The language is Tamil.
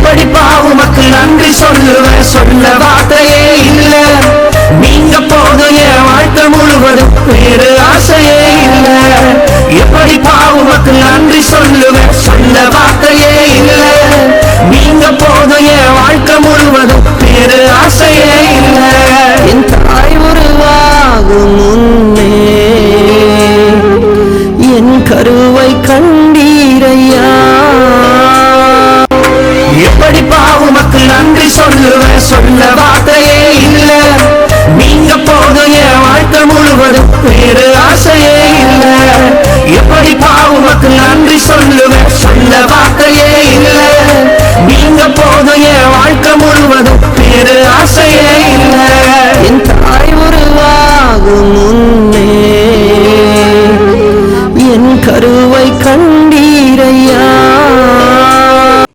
எப்படி பாவுமக்கு நன்றி சொல்லுவேன், சொல்ல வார்த்தையே இல்ல. நீங்க போதும் என் வாழ்க்கை முழுவதும் வேறு ஆசையே இல்ல. எப்படி பாவுமக்கு நன்றி சொல்லுவேன், சொல்ல வார்த்தையே இல்ல. நீங்க போதும் என் வாழ்க்கை முழுவதும் வேறு ஆசையே இல்ல. என் தாய் உருவாகும் முன்னே என் கருவை கண்டீரையா. எப்படி பாவுமக்கு நன்றி சொல்லுவேன், சொல்ல வார்த்தையே இல்ல. நீங்க போதும் என் வாழ்க்கை முழுவதும் வேறு